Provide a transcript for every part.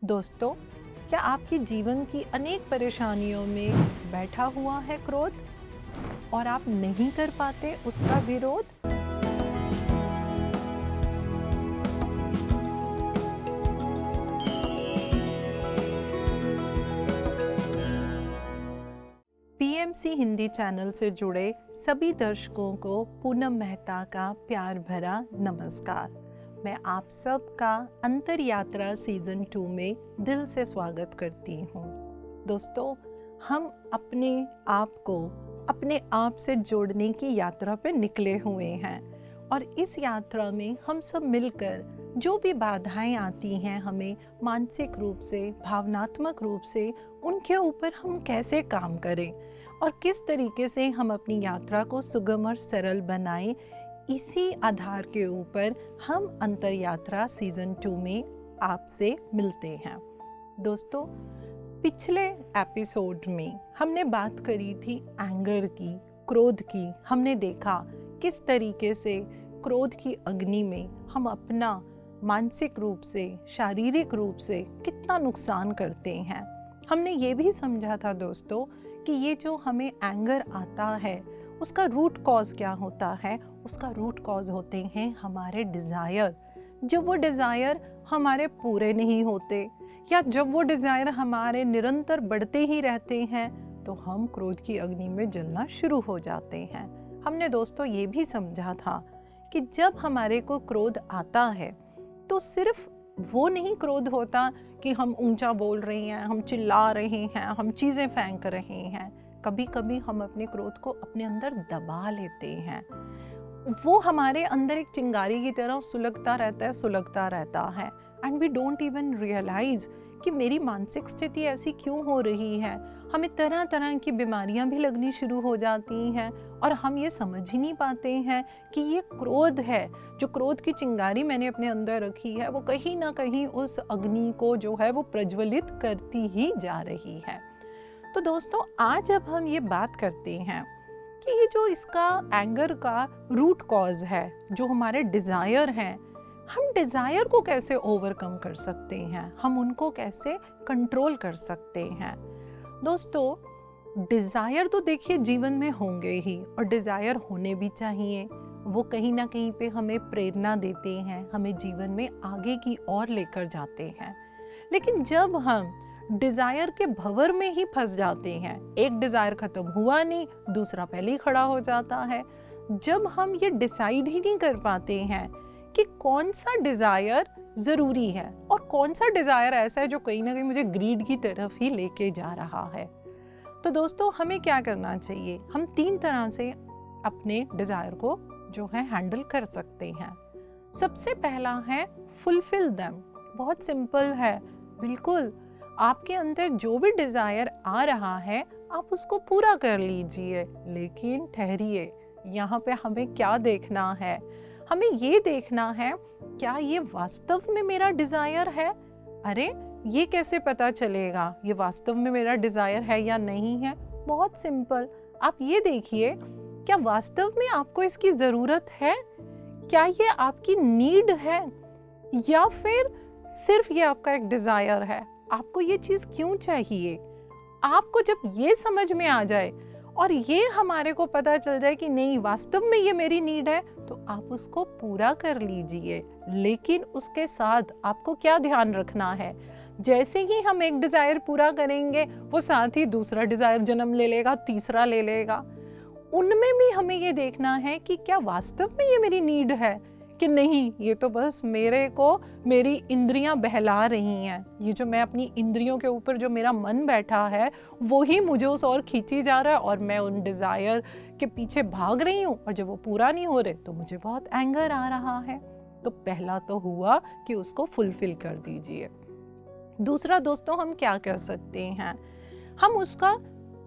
दोस्तों, क्या आपके जीवन की अनेक परेशानियों में बैठा हुआ है क्रोध और आप नहीं कर पाते उसका विरोध? पीएमसी हिंदी चैनल से जुड़े सभी दर्शकों को पूनम मेहता का प्यार भरा नमस्कार। मैं आप सबका अंतर यात्रा सीजन 2 में दिल से स्वागत करती हूँ। दोस्तों, हम अपने आप से जोड़ने की यात्रा पे निकले हुए हैं और इस यात्रा में हम सब मिलकर जो भी बाधाएं आती हैं हमें मानसिक रूप से, भावनात्मक रूप से, उनके ऊपर हम कैसे काम करें और किस तरीके से हम अपनी यात्रा को सुगम और सरल बनाएं, इसी आधार के ऊपर हम अंतर यात्रा सीजन 2 में आपसे मिलते हैं। दोस्तों, पिछले एपिसोड में हमने बात करी थी एंगर की, क्रोध की। हमने देखा किस तरीके से क्रोध की अग्नि में हम अपना मानसिक रूप से, शारीरिक रूप से कितना नुकसान करते हैं। हमने ये भी समझा था दोस्तों कि ये जो हमें एंगर आता है उसका रूट कॉज क्या होता है। उसका रूट कॉज होते हैं हमारे डिज़ायर। जब वो डिज़ायर हमारे पूरे नहीं होते या जब वो डिज़ायर हमारे निरंतर बढ़ते ही रहते हैं तो हम क्रोध की अग्नि में जलना शुरू हो जाते हैं। हमने दोस्तों ये भी समझा था कि जब हमारे को क्रोध आता है तो सिर्फ वो नहीं क्रोध होता कि हम ऊंचा बोल रहे हैं, हम चिल्ला रहे हैं, हम चीज़ें फेंक रहे हैं। कभी कभी हम अपने क्रोध को अपने अंदर दबा लेते हैं। वो हमारे अंदर एक चिंगारी की तरह सुलगता रहता है and we don't even realise कि मेरी मानसिक स्थिति ऐसी क्यों हो रही है। हमें तरह तरह की बीमारियां भी लगनी शुरू हो जाती हैं और हम ये समझ ही नहीं पाते हैं कि ये क्रोध है। जो क्रोध की चिंगारी मैंने अपने अंदर रखी है वो कहीं ना कहीं उस अग्नि को जो है वो प्रज्वलित करती ही जा रही है। तो दोस्तों, आज अब हम ये बात करते हैं कि ये जो इसका एंगर का रूट कॉज है, जो हमारे डिज़ायर हैं, हम डिज़ायर को कैसे ओवरकम कर सकते हैं, हम उनको कैसे कंट्रोल कर सकते हैं। दोस्तों, डिज़ायर तो देखिए जीवन में होंगे ही और डिज़ायर होने भी चाहिए। वो कहीं ना कहीं पे हमें प्रेरणा देते हैं, हमें जीवन में आगे की ओर लेकर जाते हैं। लेकिन जब हम डिज़ायर के भंवर में ही फंस जाते हैं, एक डिज़ायर ख़त्म हुआ नहीं, दूसरा पहले ही खड़ा हो जाता है। जब हम ये डिसाइड ही नहीं कर पाते हैं कि कौन सा डिज़ायर ज़रूरी है और कौन सा डिज़ायर ऐसा है जो कहीं ना कहीं मुझे ग्रीड की तरफ ही लेके जा रहा है, तो दोस्तों हमें क्या करना चाहिए। हम 3 तरह से अपने डिज़ायर को जो है हैंडल कर सकते हैं। सबसे पहला है फुलफिल देम। बहुत सिंपल है, बिल्कुल आपके अंदर जो भी डिज़ायर आ रहा है आप उसको पूरा कर लीजिए। लेकिन ठहरिए, यहाँ पे हमें क्या देखना है, हमें ये देखना है क्या ये वास्तव में मेरा डिज़ायर है। अरे ये कैसे पता चलेगा ये वास्तव में मेरा डिज़ायर है या नहीं है। बहुत सिंपल, आप ये देखिए क्या वास्तव में आपको इसकी ज़रूरत है, क्या ये आपकी नीड है या फिर सिर्फ ये आपका एक डिज़ायर है। आपको ये चीज़ क्यों चाहिए। आपको जब ये समझ में आ जाए और ये हमारे को पता चल जाए कि नहीं वास्तव में ये मेरी नीड है, तो आप उसको पूरा कर लीजिए। लेकिन उसके साथ आपको क्या ध्यान रखना है, जैसे ही हम एक डिज़ायर पूरा करेंगे वो साथ ही दूसरा डिज़ायर जन्म ले लेगा, तीसरा ले लेगा। उनमें भी हमें ये देखना है कि क्या वास्तव में ये मेरी नीड है कि नहीं, ये तो बस मेरे को मेरी इंद्रियां बहला रही हैं। ये जो मैं अपनी इंद्रियों के ऊपर जो मेरा मन बैठा है वो ही मुझे उस ओर खींची जा रहा है और मैं उन डिज़ायर के पीछे भाग रही हूँ और जब वो पूरा नहीं हो रहे तो मुझे बहुत एंगर आ रहा है। तो पहला तो हुआ कि उसको फुलफिल कर दीजिए। दूसरा दोस्तों, हम क्या कर सकते हैं, हम उसका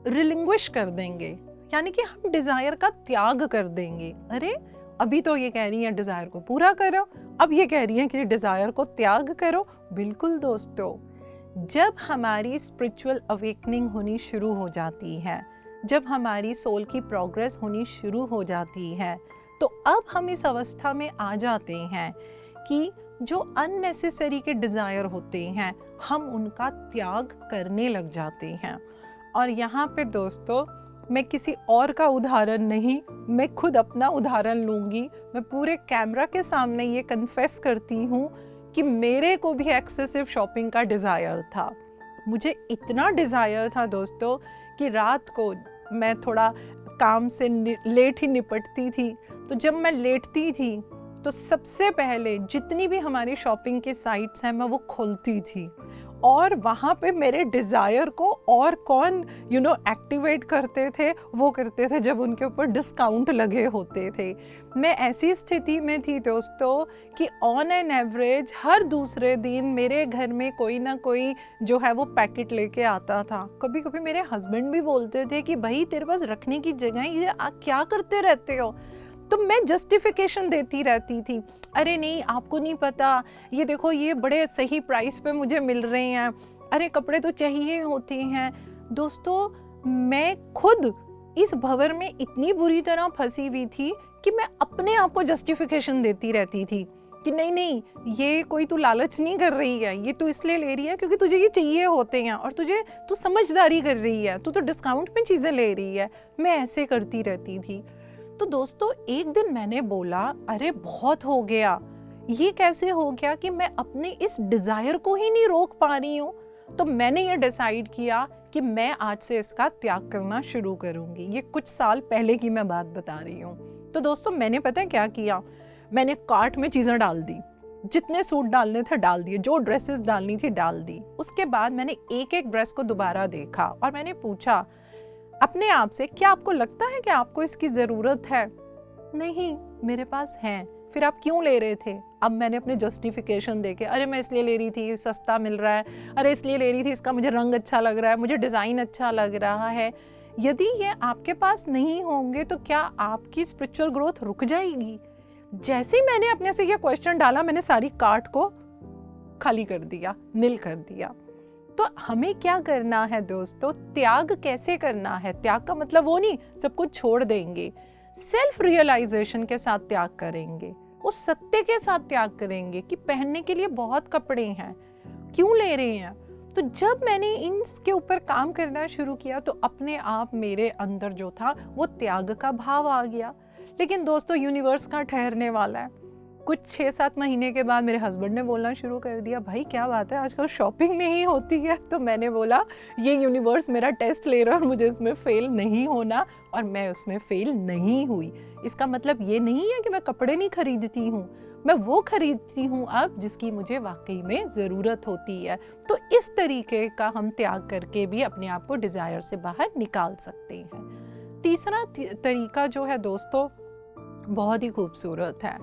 रिलिंग्विश कर देंगे, यानी कि हम डिज़ायर का त्याग कर देंगे। अरे अभी तो ये कह रही हैं डिज़ायर को पूरा करो, अब ये कह रही हैं कि डिज़ायर को त्याग करो। बिल्कुल दोस्तों, जब हमारी स्पिरिचुअल अवेकनिंग होनी शुरू हो जाती है, जब हमारी सोल की प्रोग्रेस होनी शुरू हो जाती है, तो अब हम इस अवस्था में आ जाते हैं कि जो अननेसेसरी के डिज़ायर होते हैं हम उनका त्याग करने लग जाते हैं। और यहाँ पे दोस्तों मैं किसी और का उदाहरण नहीं, मैं खुद अपना उदाहरण लूँगी। मैं पूरे कैमरा के सामने ये कन्फेस करती हूँ कि मेरे को भी एक्सेसिव शॉपिंग का डिज़ायर था। मुझे इतना डिज़ायर था दोस्तों कि रात को मैं थोड़ा काम से लेट ही निपटती थी, तो जब मैं लेटती थी तो सबसे पहले जितनी भी हमारी शॉपिंग की साइट्स हैं मैं वो खोलती थी, और वहाँ पे मेरे डिज़ायर को और कौन एक्टिवेट करते थे, वो करते थे जब उनके ऊपर डिस्काउंट लगे होते थे। मैं ऐसी स्थिति में थी दोस्तों कि ऑन एन एवरेज हर दूसरे दिन मेरे घर में कोई ना कोई जो है वो पैकेट लेके आता था। कभी कभी मेरे हस्बैंड भी बोलते थे कि भाई तेरे पास रखने की जगह है, ये क्या करते रहते हो। तो मैं जस्टिफिकेशन देती रहती थी, अरे नहीं आपको नहीं पता, ये देखो ये बड़े सही प्राइस पे मुझे मिल रहे हैं, अरे कपड़े तो चाहिए होते हैं। दोस्तों मैं खुद इस भंवर में इतनी बुरी तरह फंसी हुई थी कि मैं अपने आप को जस्टिफिकेशन देती रहती थी कि नहीं नहीं ये कोई तू लालच नहीं कर रही है, ये तू इसलिए ले रही है क्योंकि तुझे ये चाहिए होते हैं, और तू समझदारी कर रही है, तू तो डिस्काउंट में चीज़ें ले रही है। मैं ऐसे करती रहती थी। तो दोस्तों एक दिन मैंने बोला अरे बहुत हो गया, ये कैसे हो गया कि मैं अपने इस डिज़ायर को ही नहीं रोक पा रही हूँ। तो मैंने ये डिसाइड किया कि मैं आज से इसका त्याग करना शुरू करूँगी। ये कुछ साल पहले की मैं बात बता रही हूँ। तो दोस्तों मैंने पता है क्या किया, मैंने कार्ट में चीज़ें डाल दी, जितने सूट डालने थे डाल दिए, जो ड्रेसेस डालनी थी डाल दी। उसके बाद मैंने एक एक ड्रेस को दोबारा देखा और मैंने पूछा अपने आप से, क्या आपको लगता है कि आपको इसकी ज़रूरत है? नहीं, मेरे पास है। फिर आप क्यों ले रहे थे? अब मैंने अपने जस्टिफिकेशन देके, अरे मैं इसलिए ले रही थी सस्ता मिल रहा है, अरे इसलिए ले रही थी इसका मुझे रंग अच्छा लग रहा है, मुझे डिज़ाइन अच्छा लग रहा है। यदि ये आपके पास नहीं होंगे तो क्या आपकी स्पिरिचुअल ग्रोथ रुक जाएगी? जैसे ही मैंने अपने से ये क्वेश्चन डाला मैंने सारी कार्ट को खाली कर दिया, नील कर दिया। तो हमें क्या करना है दोस्तों, त्याग कैसे करना है? त्याग का मतलब वो नहीं सब कुछ छोड़ देंगे, सेल्फ रियलाइजेशन के साथ त्याग करेंगे, उस सत्य के साथ त्याग करेंगे कि पहनने के लिए बहुत कपड़े हैं, क्यों ले रहे हैं। तो जब मैंने इनके ऊपर काम करना शुरू किया तो अपने आप मेरे अंदर जो था वो त्याग का भाव आ गया। लेकिन दोस्तों यूनिवर्स का ठहरने वाला है। कुछ 6-7 महीने के बाद मेरे हस्बैंड ने बोलना शुरू कर दिया, भाई क्या बात है आजकल शॉपिंग नहीं होती है। तो मैंने बोला ये यूनिवर्स मेरा टेस्ट ले रहा है और मुझे इसमें फ़ेल नहीं होना, और मैं उसमें फ़ेल नहीं हुई। इसका मतलब ये नहीं है कि मैं कपड़े नहीं खरीदती हूँ, मैं वो खरीदती हूँ अब जिसकी मुझे वाकई में ज़रूरत होती है। तो इस तरीके का हम त्याग करके भी अपने आप को डिज़ायर से बाहर निकाल सकते हैं। तीसरा तरीका जो है दोस्तों बहुत ही खूबसूरत है,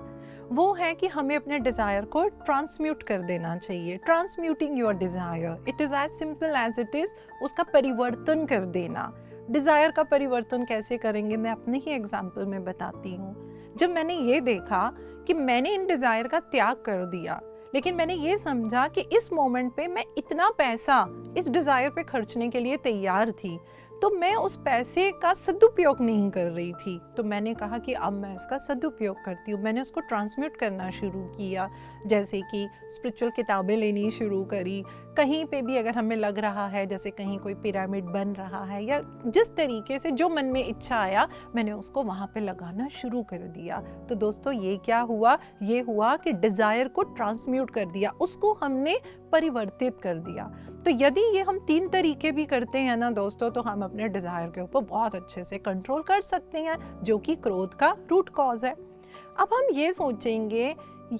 वो है कि हमें अपने डिज़ायर को ट्रांसम्यूट कर देना चाहिए। Transmuting your desire, it is as simple as it is, उसका परिवर्तन कर देना। डिज़ायर का परिवर्तन कैसे करेंगे मैं अपने ही एग्जाम्पल में बताती हूँ। जब मैंने ये देखा कि मैंने इन डिज़ायर का त्याग कर दिया, लेकिन मैंने ये समझा कि इस मोमेंट पे मैं इतना पैसा इस डिज़ायर पे खर्चने के लिए तैयार थी, तो मैं उस पैसे का सदुपयोग नहीं कर रही थी। तो मैंने कहा कि अब मैं इसका सदुपयोग करती हूँ। मैंने उसको ट्रांसम्यूट करना शुरू किया, जैसे कि स्पिरिचुअल किताबें लेनी शुरू करी। कहीं पे भी अगर हमें लग रहा है जैसे कहीं कोई पिरामिड बन रहा है या जिस तरीके से जो मन में इच्छा आया मैंने उसको वहाँ पे लगाना शुरू कर दिया। तो दोस्तों ये क्या हुआ, ये हुआ कि डिज़ायर को ट्रांसम्यूट कर दिया, उसको हमने परिवर्तित कर दिया। तो यदि ये हम 3 तरीके भी करते हैं ना दोस्तों, तो हम अपने डिज़ायर के ऊपर बहुत अच्छे से कंट्रोल कर सकते हैं, जो कि क्रोध का रूट कॉज है। अब हम ये सोचेंगे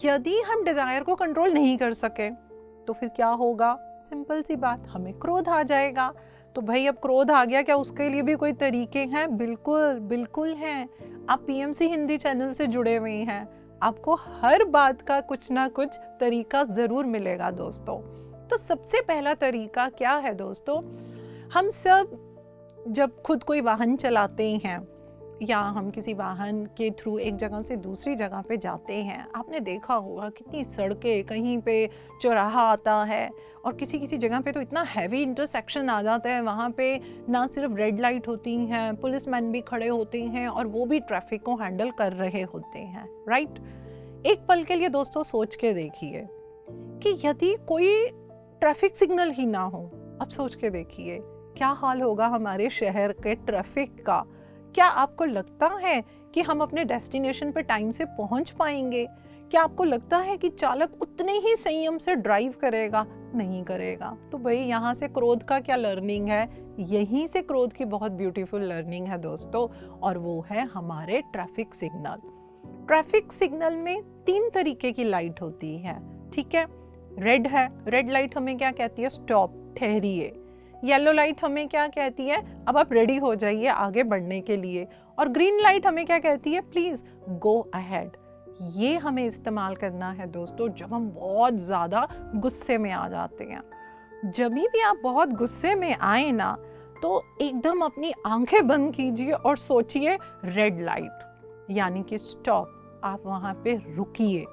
यदि हम डिज़ायर को कंट्रोल नहीं कर सके तो फिर क्या होगा? सिंपल सी बात, हमें क्रोध आ जाएगा। तो भाई अब क्रोध आ गया, क्या उसके लिए भी कोई तरीके हैं? बिल्कुल बिल्कुल हैं। आप पीएमसी हिंदी चैनल से जुड़े हुए हैं, आपको हर बात का कुछ ना कुछ तरीका ज़रूर मिलेगा दोस्तों। तो सबसे पहला तरीका क्या है दोस्तों, हम सब जब खुद कोई वाहन चलाते हैं या हम किसी वाहन के थ्रू एक जगह से दूसरी जगह पे जाते हैं, आपने देखा होगा कितनी सड़कें, कहीं पे चौराहा आता है और किसी किसी जगह पे तो इतना हैवी इंटरसेक्शन आ जाता है, वहाँ पे ना सिर्फ रेड लाइट होती हैं, पुलिसमैन भी खड़े होते हैं और वो भी ट्रैफिक को हैंडल कर रहे होते हैं, राइट। एक पल के लिए दोस्तों सोच के देखिए कि यदि कोई ट्रैफिक सिग्नल ही ना हो, अब सोच के देखिए क्या हाल होगा हमारे शहर के ट्रैफिक का। क्या आपको लगता है कि हम अपने डेस्टिनेशन पर टाइम से पहुंच पाएंगे? क्या आपको लगता है कि चालक उतने ही संयम से ड्राइव करेगा? नहीं करेगा। तो भाई यहाँ से क्रोध का क्या लर्निंग है? यहीं से क्रोध की बहुत ब्यूटीफुल लर्निंग है दोस्तों, और वो है हमारे ट्रैफिक सिग्नल। ट्रैफिक सिग्नल में 3 तरीके की लाइट होती है, ठीक है। रेड है, रेड लाइट हमें क्या कहती है? स्टॉप, ठहरिए। येलो लाइट हमें क्या कहती है? अब आप रेडी हो जाइए आगे बढ़ने के लिए। और ग्रीन लाइट हमें क्या कहती है? Please go ahead. ये हमें इस्तेमाल करना है दोस्तों जब हम बहुत ज़्यादा गुस्से में आ जाते हैं। जब भी आप बहुत गुस्से में आए ना, तो एकदम अपनी आंखें बंद कीजिए और सोचिए रेड लाइट, यानी कि स्टॉप। आप वहाँ पे रुकिए।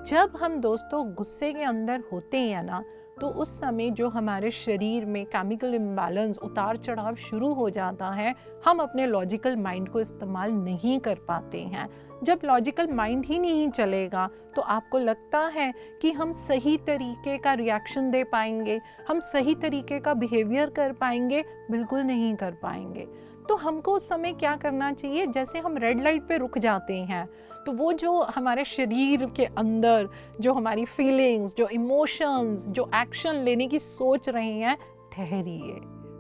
जब हम दोस्तों गुस्से के अंदर होते हैं ना, तो उस समय जो हमारे शरीर में केमिकल इम्बैलेंस, उतार चढ़ाव शुरू हो जाता है। हम अपने लॉजिकल माइंड को इस्तेमाल नहीं कर पाते हैं। जब लॉजिकल माइंड ही नहीं चलेगा तो आपको लगता है कि हम सही तरीके का रिएक्शन दे पाएंगे, हम सही तरीके का बिहेवियर कर पाएंगे? बिल्कुल नहीं कर पाएंगे। तो हमको उस समय क्या करना चाहिए? जैसे हम रेड लाइट पे रुक जाते हैं, तो वो जो हमारे शरीर के अंदर जो हमारी फीलिंग्स, जो इमोशंस, जो एक्शन लेने की सोच रहे हैं, ठहरिए,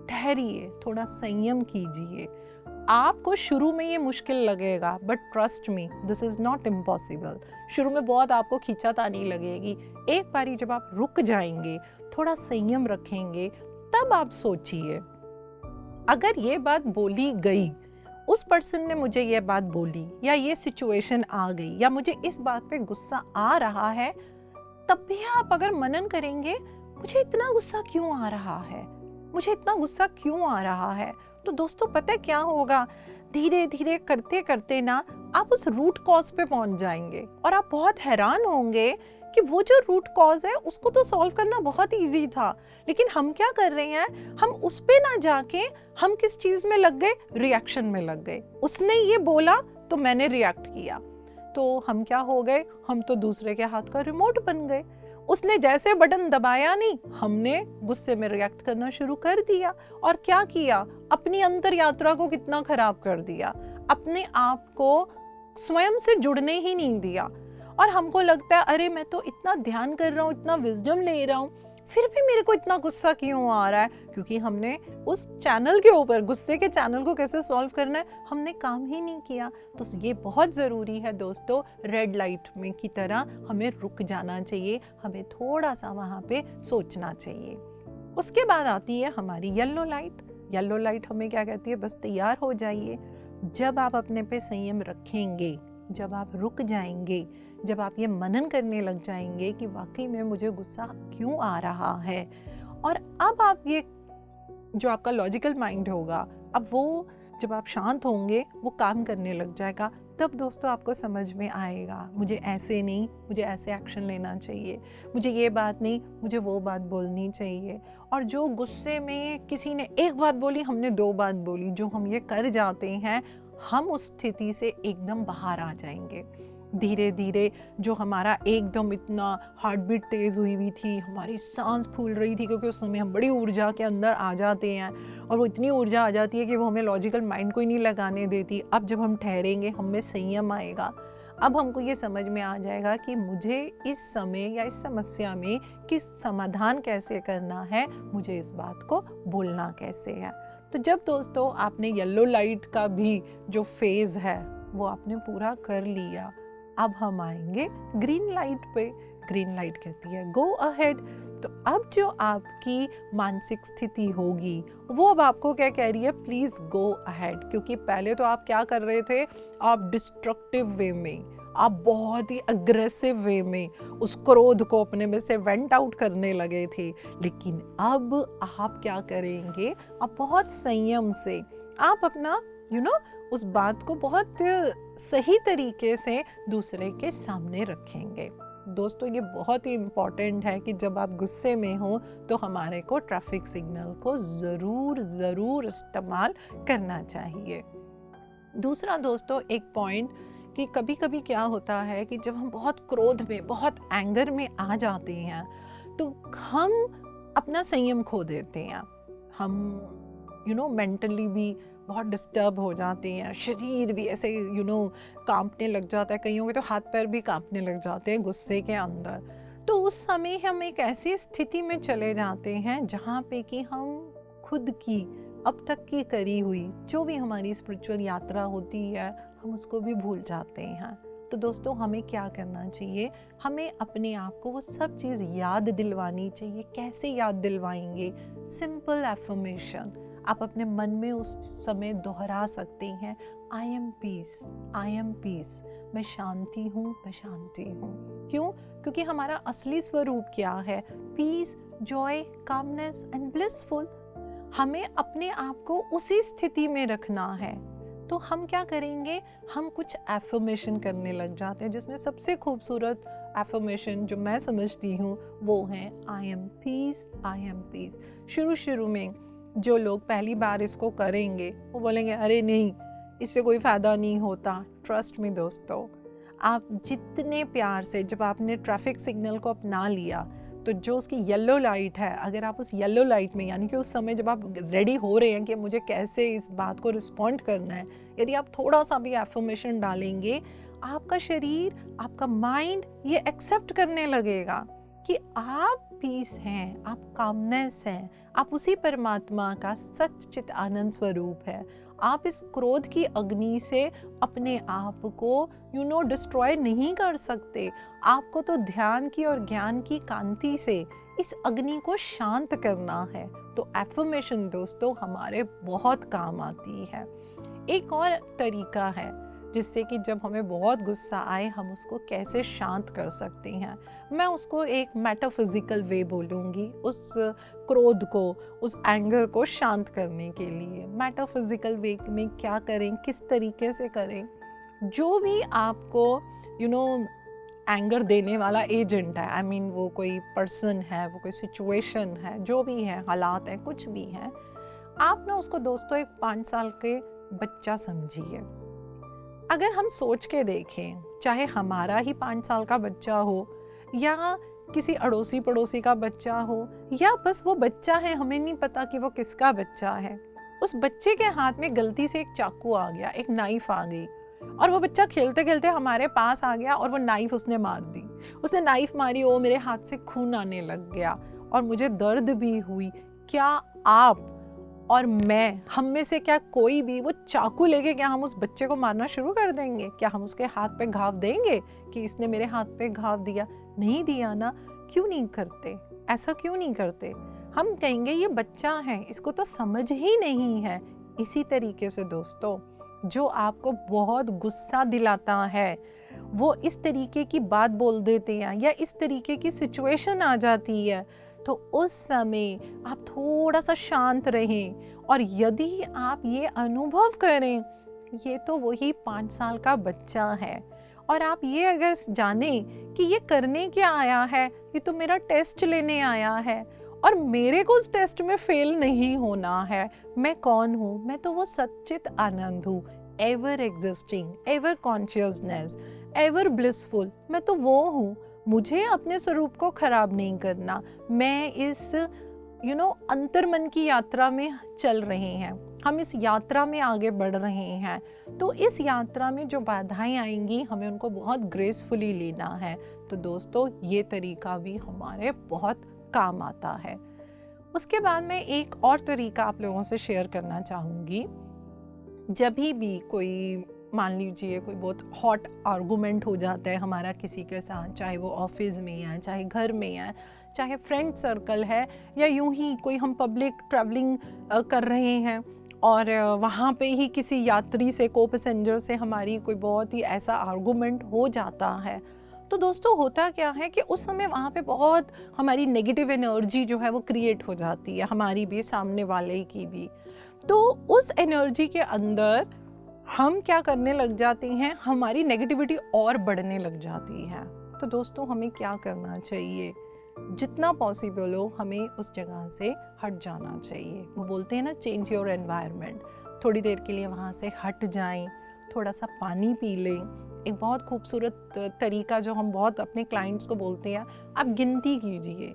ठहरिए, थोड़ा संयम कीजिए। आपको शुरू में ये मुश्किल लगेगा, but trust me, this is not impossible. शुरू में बहुत आपको खींचातानी लगेगी। एक बारी जब आप रुक जाएंगे, थोड़ा संयम रखेंगे, तब आप सोचिए, अगर ये बात बोली गई, उस पर्सन ने मुझे ये बात बोली, या ये सिचुएशन आ गई, या मुझे इस बात पे गुस्सा आ रहा है, तब भी आप अगर मनन करेंगे, मुझे इतना गुस्सा क्यों आ रहा है, मुझे इतना गुस्सा क्यों आ रहा है, तो दोस्तों पता है क्या होगा? धीरे धीरे करते करते ना आप उस रूट कॉज पे पहुंच जाएंगे, और आप बहुत हैरान होंगे कि वो जो रूट कॉज है उसको तो सॉल्व करना बहुत इजी था, लेकिन हम क्या कर रहे हैं? हम उस पे ना जाके हम किस चीज में लग गए? रिएक्शन में लग गए। उसने ये बोला तो मैंने रिएक्ट किया, तो हम क्या हो गए? हम तो दूसरे के हाथ का रिमोट बन गए। उसने जैसे बटन दबाया नहीं, हमने गुस्से में रिएक्ट करना शुरू कर दिया। और क्या किया? अपनी अंतर यात्रा को कितना खराब कर दिया, अपने आप को स्वयं से जुड़ने ही नहीं दिया। और हमको लगता है अरे मैं तो इतना ध्यान कर रहा हूँ, इतना विजडम ले रहा हूँ, फिर भी मेरे को इतना गुस्सा क्यों आ रहा है? क्योंकि हमने उस चैनल के ऊपर, गुस्से के चैनल को कैसे सॉल्व करना है, हमने काम ही नहीं किया। तो ये बहुत ज़रूरी है दोस्तों, रेड लाइट में की तरह हमें रुक जाना चाहिए, हमें थोड़ा सा वहाँ पे सोचना चाहिए। उसके बाद आती है हमारी येलो लाइट। येलो लाइट हमें क्या कहती है? बस तैयार हो जाइए। जब आप अपने पे संयम रखेंगे, जब आप रुक जाएंगे, जब आप ये मनन करने लग जाएंगे कि वाकई में मुझे गुस्सा क्यों आ रहा है, और अब आप ये जो आपका लॉजिकल माइंड होगा, अब वो जब आप शांत होंगे वो काम करने लग जाएगा, तब दोस्तों आपको समझ में आएगा मुझे ऐसे नहीं, मुझे ऐसे एक्शन लेना चाहिए, मुझे ये बात नहीं, मुझे वो बात बोलनी चाहिए। और जो गुस्से में किसी ने एक बात बोली, हमने 2 बात बोली, जो हम ये कर जाते हैं, हम उस स्थिति से एकदम बाहर आ जाएंगे। धीरे धीरे जो हमारा एकदम इतना हार्ट बीट तेज़ हुई थी, हमारी सांस फूल रही थी, क्योंकि उस समय हम बड़ी ऊर्जा के अंदर आ जाते हैं, और वो इतनी ऊर्जा आ जाती है कि वो हमें लॉजिकल माइंड को ही नहीं लगाने देती। अब जब हम ठहरेंगे, हम में संयम आएगा, अब हमको ये समझ में आ जाएगा कि मुझे इस समय या इस समस्या में किस समाधान कैसे करना है, मुझे इस बात को बोलना कैसे है। तो जब दोस्तों आपने येलो लाइट का भी जो फेज़ है वो आपने पूरा कर लिया, अब हम आएंगे ग्रीन लाइट पे। ग्रीन लाइट कहती है गो अहेड। तो अब जो आपकी मानसिक स्थिति होगी वो अब आपको क्या कह रही है? Please go ahead. क्योंकि पहले तो आप क्या कर रहे थे? आप डिस्ट्रक्टिव वे में, आप बहुत ही अग्रेसिव वे में उस क्रोध को अपने में से वेंट आउट करने लगे थे। लेकिन अब आप क्या करेंगे? आप बहुत संयम से आप अपना उस बात को बहुत सही तरीके से दूसरे के सामने रखेंगे। दोस्तों ये बहुत ही इम्पॉर्टेंट है कि जब आप गुस्से में हो तो हमारे को ट्रैफिक सिग्नल को ज़रूर इस्तेमाल करना चाहिए। दूसरा दोस्तों एक पॉइंट कि कभी कभी क्या होता है कि जब हम बहुत क्रोध में, बहुत एंगर में आ जाते हैं तो हम अपना संयम खो देते हैं। हम मेंटली भी बहुत डिस्टर्ब हो जाते हैं, शरीर भी ऐसे कांपने लग जाता है, कईयों के तो हाथ पैर भी कांपने लग जाते हैं गुस्से के अंदर। तो उस समय हम एक ऐसी स्थिति में चले जाते हैं जहाँ पे कि हम खुद की अब तक की करी हुई जो भी हमारी स्पिरिचुअल यात्रा होती है हम उसको भी भूल जाते हैं। तो दोस्तों हमें क्या करना चाहिए, हमें अपने आप को वो सब चीज़ याद दिलवानी चाहिए। कैसे याद दिलवाएंगे? सिंपल एफर्मेशन आप अपने मन में उस समय दोहरा सकते हैं, I am peace, I am peace, मैं शांति हूँ, मैं शांति हूँ। क्यों? क्योंकि हमारा असली स्वरूप क्या है? Peace, joy, calmness and blissful. हमें अपने आप को उसी स्थिति में रखना है। तो हम क्या करेंगे, हम कुछ एफर्मेशन करने लग जाते हैं, जिसमें सबसे खूबसूरत एफर्मेशन जो मैं समझती हूँ वो है I am peace, I am peace. शुरू में जो लोग पहली बार इसको करेंगे वो बोलेंगे अरे नहीं, इससे कोई फ़ायदा नहीं होता। ट्रस्ट मी दोस्तों, आप जितने प्यार से, जब आपने ट्रैफिक सिग्नल को अपना लिया तो जो उसकी येलो लाइट है, अगर आप उस येलो लाइट में, यानी कि उस समय जब आप रेडी हो रहे हैं कि मुझे कैसे इस बात को रिस्पॉन्ड करना है, यदि आप थोड़ा सा भी एफर्मेशन डालेंगे, आपका शरीर, आपका माइंड ये एक्सेप्ट करने लगेगा कि आप पीस हैं, आप कामनेस हैं, आप उसी परमात्मा का सच्चित आनंद स्वरूप है। आप इस क्रोध की अग्नि से अपने आप को डिस्ट्रॉय नहीं कर सकते। आपको तो ध्यान की और ज्ञान की कांति से इस अग्नि को शांत करना है। तो एफर्मेशन दोस्तों हमारे बहुत काम आती है। एक और तरीका है जिससे कि जब हमें बहुत गुस्सा आए हम उसको कैसे शांत कर सकते हैं। मैं उसको एक मेटाफिजिकल वे बोलूँगी, उस क्रोध को, उस एंगर को शांत करने के लिए। मेटाफिजिकल वे में क्या करें, किस तरीके से करें? जो भी आपको एंगर देने वाला एजेंट है, आई मीन वो कोई पर्सन है, वो कोई सिचुएशन है, जो भी है, हालात है, कुछ भी है, आप ना उसको दोस्तों एक 5 साल के बच्चा समझिए। अगर हम सोच के देखें, चाहे हमारा ही 5 साल का बच्चा हो या किसी अड़ोसी पड़ोसी का बच्चा हो या बस वो बच्चा है, हमें नहीं पता कि वो किसका बच्चा है, उस बच्चे के हाथ में गलती से एक चाकू आ गया, एक नाइफ आ गई और वो बच्चा खेलते खेलते हमारे पास आ गया और वो नाइफ उसने मार दी। उसने नाइफ मारी, वो मेरे हाथ से खून आने लग गया और मुझे दर्द भी हुई। क्या आप और मैं, हम में से क्या कोई भी वो चाकू लेके क्या हम उस बच्चे को मारना शुरू कर देंगे? क्या हम उसके हाथ पे घाव देंगे कि इसने मेरे हाथ पे घाव दिया? नहीं दिया ना। क्यों नहीं करते? ऐसा क्यों नहीं करते? हम कहेंगे ये बच्चा है, इसको तो समझ ही नहीं है। इसी तरीके से दोस्तों, जो आपको बहुत गुस्सा दिलाता है वो इस तरीके की बात बोल देते हैं या इस तरीके की सिचुएशन आ जाती है, तो उस समय आप थोड़ा सा शांत रहें और यदि आप ये अनुभव करें ये तो वही 5 साल का बच्चा है और आप ये अगर जानें कि ये करने क्या आया है, ये तो मेरा टेस्ट लेने आया है और मेरे को उस टेस्ट में फेल नहीं होना है। मैं कौन हूँ? मैं तो वो सच्चित आनंद हूँ, ever existing, ever consciousness, ever blissful. मैं तो वो हूँ। मुझे अपने स्वरूप को खराब नहीं करना। मैं इस अंतर्मन की यात्रा में चल रहे हैं, हम इस यात्रा में आगे बढ़ रहे हैं। तो इस यात्रा में जो बाधाएं आएंगी हमें उनको बहुत ग्रेसफुली लेना है। तो दोस्तों ये तरीका भी हमारे बहुत काम आता है। उसके बाद मैं एक और तरीका आप लोगों से शेयर करना चाहूँगी। जब भी कोई, मान लीजिए कोई बहुत हॉट आर्गूमेंट हो जाता है हमारा किसी के साथ, चाहे वो ऑफिस में है, चाहे घर में है, चाहे फ्रेंड सर्कल है या यूं ही कोई हम पब्लिक ट्रैवलिंग कर रहे हैं और वहाँ पे ही किसी यात्री से, को पैसेंजर से हमारी कोई बहुत ही ऐसा आर्गूमेंट हो जाता है, तो दोस्तों होता क्या है कि उस समय वहाँ पे बहुत हमारी नेगेटिव एनर्जी जो है वो क्रिएट हो जाती है, हमारी भी, सामने वाले की भी। तो उस एनर्जी के अंदर हम क्या करने लग जाते हैं, हमारी नेगेटिविटी और बढ़ने लग जाती है। तो दोस्तों हमें क्या करना चाहिए? जितना पॉसिबल हो हमें उस जगह से हट जाना चाहिए। वो बोलते हैं ना, चेंज योर एनवायरनमेंट। थोड़ी देर के लिए वहाँ से हट जाएं, थोड़ा सा पानी पी लें, एक बहुत खूबसूरत तरीका जो हम बहुत अपने क्लाइंट्स को बोलते हैं, आप गिनती कीजिए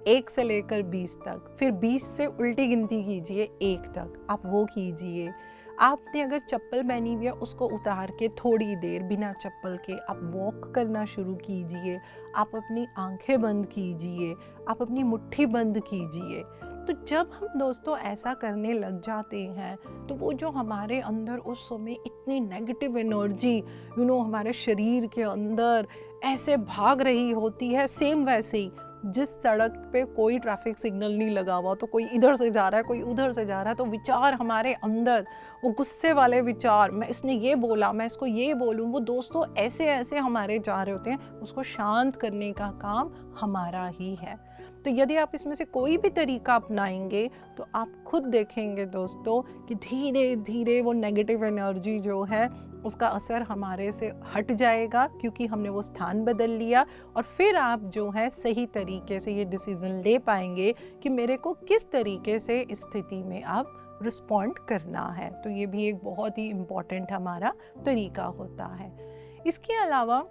1 से लेकर 20 तक, फिर 20 से उल्टी गिनती कीजिए 1 तक, आप वो कीजिए। आपने अगर चप्पल पहनी हुई है उसको उतार के थोड़ी देर बिना चप्पल के आप वॉक करना शुरू कीजिए। आप अपनी आंखें बंद कीजिए, आप अपनी मुट्ठी बंद कीजिए। तो जब हम दोस्तों ऐसा करने लग जाते हैं तो वो जो हमारे अंदर उस समय इतनी नेगेटिव एनर्जी हमारे शरीर के अंदर ऐसे भाग रही होती है, सेम वैसे ही जिस सड़क पे कोई ट्रैफिक सिग्नल नहीं लगा हुआ, तो कोई इधर से जा रहा है, कोई उधर से जा रहा है, तो विचार हमारे अंदर वो गुस्से वाले विचार, मैं इसने ये बोला, मैं इसको ये बोलूँ, वो दोस्तों ऐसे ऐसे हमारे जा रहे होते हैं। उसको शांत करने का काम हमारा ही है। तो यदि आप इसमें से कोई भी तरीका अपनाएंगे तो आप खुद देखेंगे दोस्तों कि धीरे धीरे वो नेगेटिव एनर्जी जो है उसका असर हमारे से हट जाएगा, क्योंकि हमने वो स्थान बदल लिया। और फिर आप जो है सही तरीके से ये डिसीज़न ले पाएंगे कि मेरे को किस तरीके से इस स्थिति में अब रिस्पॉन्ड करना है। तो ये भी एक बहुत ही इम्पॉर्टेंट हमारा तरीका होता है। इसके अलावा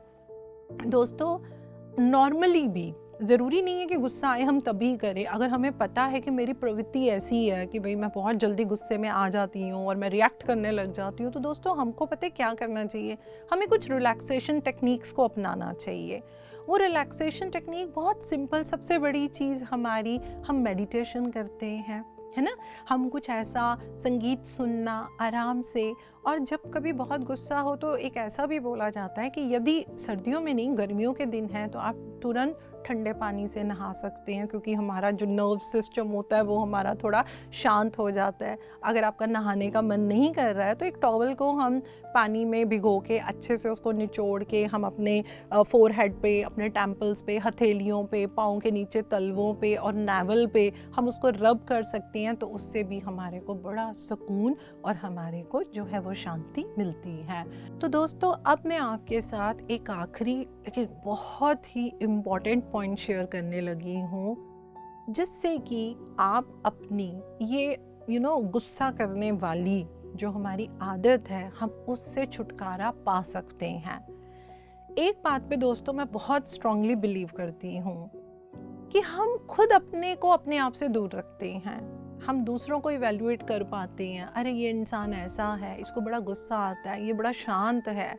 दोस्तों नॉर्मली भी ज़रूरी नहीं है कि गुस्सा आए हम तभी करें। अगर हमें पता है कि मेरी प्रवृत्ति ऐसी है कि भाई मैं बहुत जल्दी गुस्से में आ जाती हूँ और मैं रिएक्ट करने लग जाती हूँ, तो दोस्तों हमको पता है क्या करना चाहिए। हमें कुछ रिलैक्सेशन टेक्निक्स को अपनाना चाहिए। वो रिलैक्सेशन टेक्निक बहुत सिंपल, सबसे बड़ी चीज़ हमारी, हम मेडिटेशन करते हैं, है ना। हम कुछ ऐसा संगीत सुनना आराम से। और जब कभी बहुत गुस्सा हो तो एक ऐसा भी बोला जाता है कि यदि सर्दियों में नहीं, गर्मियों के दिन हैं, तो आप तुरंत ठंडे पानी से नहा सकते हैं, क्योंकि हमारा जो नर्व सिस्टम होता है वो हमारा थोड़ा शांत हो जाता है। अगर आपका नहाने का मन नहीं कर रहा है तो एक टॉवल को हम पानी में भिगो के अच्छे से उसको निचोड़ के हम अपने फोरहेड पे, अपने टेम्पल्स पे, हथेलियों पे, पाँव के नीचे तलवों पे और नावल पे हम उसको रब कर सकते हैं। तो उससे भी हमारे को बड़ा सुकून और हमारे को जो है वो शांति मिलती है। तो दोस्तों अब मैं आपके साथ एक आखिरी लेकिन बहुत ही इम्पॉर्टेंट पॉइंट शेयर करने लगी हूँ, जिससे कि आप अपनी ये गुस्सा करने वाली जो हमारी आदत है, हम उससे छुटकारा पा सकते हैं। एक बात पे दोस्तों मैं बहुत स्ट्रांगली बिलीव करती हूँ कि हम खुद अपने को अपने आप से दूर रखते हैं। हम दूसरों को इवैल्यूएट कर पाते हैं, अरे ये इंसान ऐसा है, इसको बड़ा गुस्सा आता है, ये बड़ा शांत है।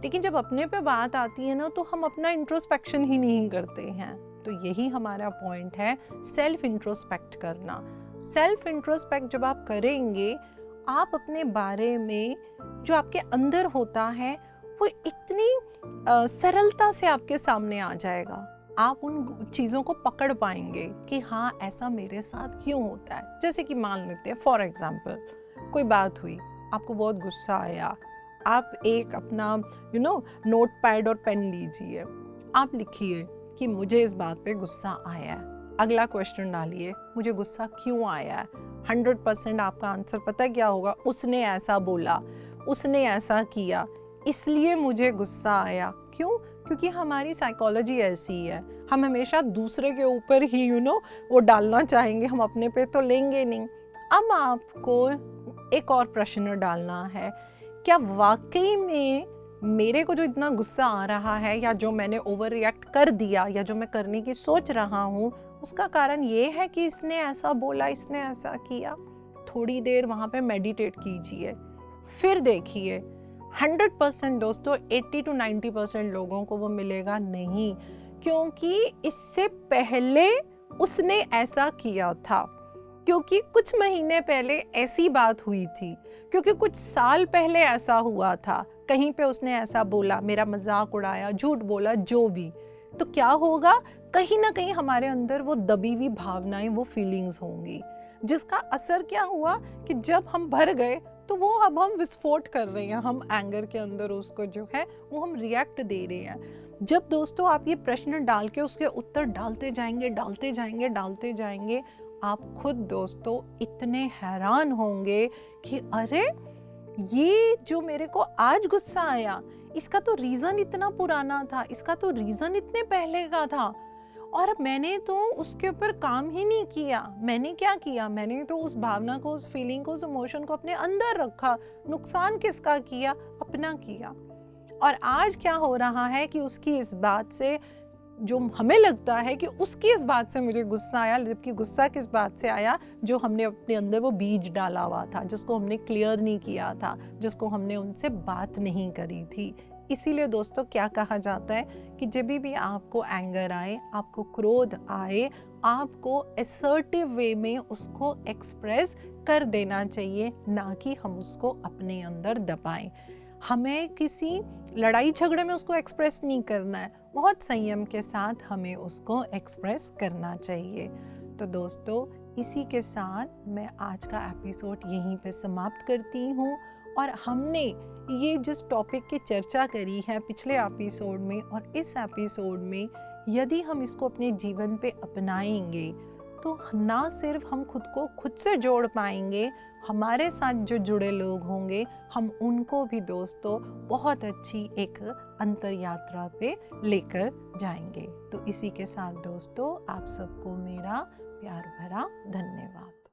लेकिन जब अपने पे बात आती है ना, तो हम अपना इंट्रोस्पेक्शन ही नहीं करते हैं। तो यही हमारा पॉइंट है, सेल्फ इंट्रोस्पेक्ट करना। सेल्फ इंट्रोस्पेक्ट जब आप करेंगे, आप अपने बारे में जो आपके अंदर होता है वो इतनी सरलता से आपके सामने आ जाएगा। आप उन चीज़ों को पकड़ पाएंगे कि हाँ ऐसा मेरे साथ क्यों होता है। जैसे कि मान लेते हैं फॉर एग्जांपल, कोई बात हुई, आपको बहुत गुस्सा आया, आप एक अपना नोट पैड और पेन लीजिए, आप लिखिए कि मुझे इस बात पे गुस्सा आया है। अगला क्वेश्चन डालिए, मुझे गुस्सा क्यों आया है। 100% आपका आंसर पता है क्या होगा, उसने ऐसा बोला, उसने ऐसा किया, इसलिए मुझे गुस्सा आया। क्यों? क्योंकि हमारी साइकोलॉजी ऐसी है, हम हमेशा दूसरे के ऊपर ही वो डालना चाहेंगे, हम अपने पे तो लेंगे नहीं। अब आपको एक और प्रश्न डालना है, क्या वाकई में मेरे को जो इतना गुस्सा आ रहा है, या जो मैंने ओवर रिएक्ट कर दिया, या जो मैं करने की सोच रहा हूँ, उसका कारण ये है कि इसने ऐसा बोला, इसने ऐसा किया। थोड़ी देर वहाँ पे मेडिटेट कीजिए, फिर देखिए 100% दोस्तों 80 to 90% लोगों को वो मिलेगा नहीं, क्योंकि इससे पहले उसने ऐसा किया था, क्योंकि कुछ महीने पहले ऐसी बात हुई थी, क्योंकि कुछ साल पहले ऐसा हुआ था, कहीं पे उसने ऐसा बोला, मेरा मजाक उड़ाया, झूठ बोला, जो भी। तो क्या होगा, कहीं ना कहीं हमारे अंदर वो दबी हुई भावनाएं, वो फीलिंग्स होंगी, जिसका असर क्या हुआ कि जब हम भर गए तो वो अब हम विस्फोट कर रहे हैं, हम एंगर के अंदर उसको जो है वो हम रिएक्ट दे रहे हैं। जब दोस्तों आप ये प्रश्न डाल के उसके उत्तर डालते जाएंगे, डालते जाएंगे, डालते जाएंगे, आप खुद दोस्तों इतने हैरान होंगे कि अरे ये जो मेरे को आज गुस्सा आया, इसका तो रीज़न इतना पुराना था, इसका तो रीज़न इतने पहले का था, और मैंने तो उसके ऊपर काम ही नहीं किया। मैंने क्या किया, मैंने तो उस भावना को, उस फीलिंग को, उस इमोशन को अपने अंदर रखा। नुकसान किसका किया? अपना किया। और आज क्या हो रहा है कि उसकी इस बात से, जो हमें लगता है कि उसकी इस बात से मुझे गुस्सा आया, जबकि गुस्सा किस बात से आया, जो हमने अपने अंदर वो बीज डाला हुआ था, जिसको हमने क्लियर नहीं किया था, जिसको हमने उनसे बात नहीं करी थी। इसीलिए दोस्तों क्या कहा जाता है कि जब भी आपको एंगर आए, आपको क्रोध आए, आपको असर्टिव वे में उसको एक्सप्रेस कर देना चाहिए, ना कि हम उसको अपने अंदर दबाएं। हमें किसी लड़ाई झगड़े में उसको एक्सप्रेस नहीं करना है, बहुत संयम के साथ हमें उसको एक्सप्रेस करना चाहिए। तो दोस्तों इसी के साथ मैं आज का एपिसोड यहीं पे समाप्त करती हूँ। और हमने ये जिस टॉपिक की चर्चा करी है पिछले एपिसोड में और इस एपिसोड में, यदि हम इसको अपने जीवन पे अपनाएंगे तो ना सिर्फ हम खुद से जोड़ पाएंगे, हमारे साथ जो जुड़े लोग होंगे हम उनको भी दोस्तों बहुत अच्छी एक अंतर यात्रा पे लेकर जाएंगे। तो इसी के साथ दोस्तों आप सबको मेरा प्यार भरा धन्यवाद।